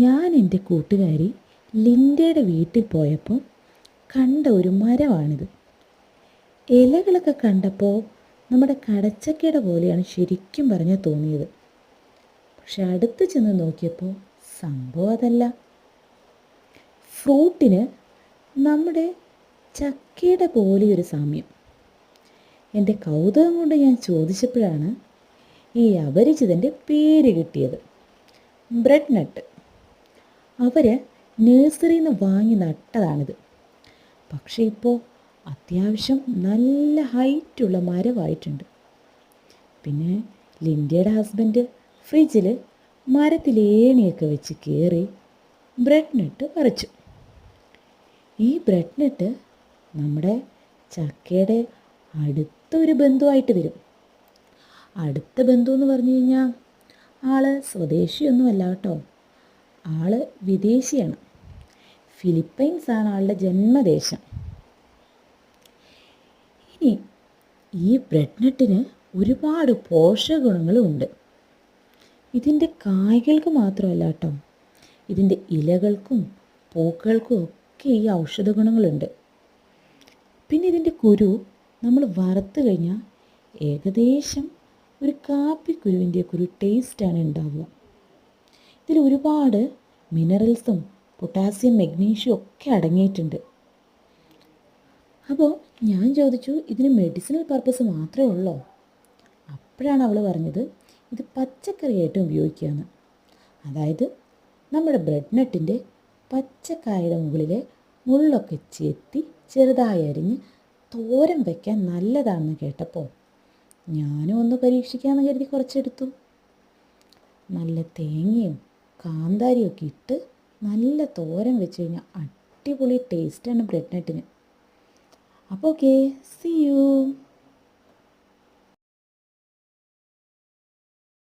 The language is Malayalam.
ഞാൻ എൻ്റെ കൂട്ടുകാരി ലിൻഡയുടെ വീട്ടിൽ പോയപ്പോൾ കണ്ട ഒരു മരമാണിത്. ഇലകളൊക്കെ കണ്ടപ്പോൾ നമ്മുടെ കടച്ചക്കയുടെ പോലെയാണ് ശരിക്കും പറഞ്ഞാൽ തോന്നിയത്. പക്ഷെ അടുത്ത് ചെന്ന് നോക്കിയപ്പോൾ സംഭവം അതല്ല. ഫ്രൂട്ടിന് നമ്മുടെ ചക്കയുടെ പോലെയൊരു സാമ്യം. എൻ്റെ കൗതുകം കൊണ്ട് ഞാൻ ചോദിച്ചപ്പോഴാണ് ഈ അപരിചിതൻ്റെ പേര് കിട്ടിയത്. ബ്രെഡ് നട്ട്. അവർ നഴ്സറിയിൽ നിന്ന് വാങ്ങി നട്ടതാണിത്. പക്ഷേ ഇപ്പോൾ അത്യാവശ്യം നല്ല ഹൈറ്റുള്ള മരമായിട്ടുണ്ട്. പിന്നെ ലിൻഡയുടെ ഹസ്ബൻഡ് ഫ്രിഡ്ജിൽ മരത്തിലേണിയൊക്കെ വെച്ച് കയറി ബ്രെഡ് നട്ട് പറിച്ചു. ഈ ബ്രെഡ് നട്ട് നമ്മുടെ ചക്കയുടെ അടുത്തൊരു ബന്ധുവായിട്ട് വരും. അടുത്ത ബന്ധു എന്ന് പറഞ്ഞു കഴിഞ്ഞാൽ ആൾ സ്വദേശിയൊന്നുമല്ല കേട്ടോ, ആൾ വിദേശിയാണ്. ഫിലിപ്പൈൻസാണ് ആളുടെ ജന്മദേശം. ഇനി ഈ ബ്രെഡ് നട്ടിന് ഒരുപാട് പോഷക ഗുണങ്ങളും ഉണ്ട്. ഇതിൻ്റെ കായ്കൾക്ക് മാത്രമല്ല കേട്ടോ, ഇതിൻ്റെ ഇലകൾക്കും പൂക്കൾക്കും ഒക്കെ ഈ ഔഷധ ഗുണങ്ങളുണ്ട്. പിന്നെ ഇതിൻ്റെ കുരു നമ്മൾ വറുത്ത് കഴിഞ്ഞാൽ ഏകദേശം ഒരു കാപ്പിക്കുരുവിൻ്റെ ഒരു ടേസ്റ്റാണ് ഉണ്ടാവുക. ഇതിൽ ഒരുപാട് മിനറൽസും പൊട്ടാസ്യം, മഗ്നീഷ്യം ഒക്കെ അടങ്ങിയിട്ടുണ്ട്. അപ്പോൾ ഞാൻ ചോദിച്ചു, ഇതിന് മെഡിസിനൽ പർപ്പസ് മാത്രമേ ഉള്ളോ? അപ്പോഴാണ് അവൾ പറഞ്ഞത് ഇത് പച്ചക്കറിയായിട്ടും ഉപയോഗിക്കാമെന്ന്. അതായത് നമ്മുടെ ബ്രെഡ് നട്ടിൻ്റെ പച്ചക്കായയുടെ മുകളിലെ മുള്ളൊക്കെ ചെത്തി ചെറുതായി അരിഞ്ഞ് തോരൻ വയ്ക്കാൻ നല്ലതാണെന്ന് കേട്ടപ്പോൾ ഞാനും ഒന്ന് പരീക്ഷിക്കാമെന്ന് കരുതി കുറച്ചെടുത്തു. നല്ല തേങ്ങയും കാന്താരിയും ഒക്കെ ഇട്ട് നല്ല തോരൻ വെച്ച് കഴിഞ്ഞാൽ അടിപൊളി ടേസ്റ്റാണ് ബ്രെഡ് നട്ടിന്. അപ്പോൾ ഓക്കെ, സീ യു.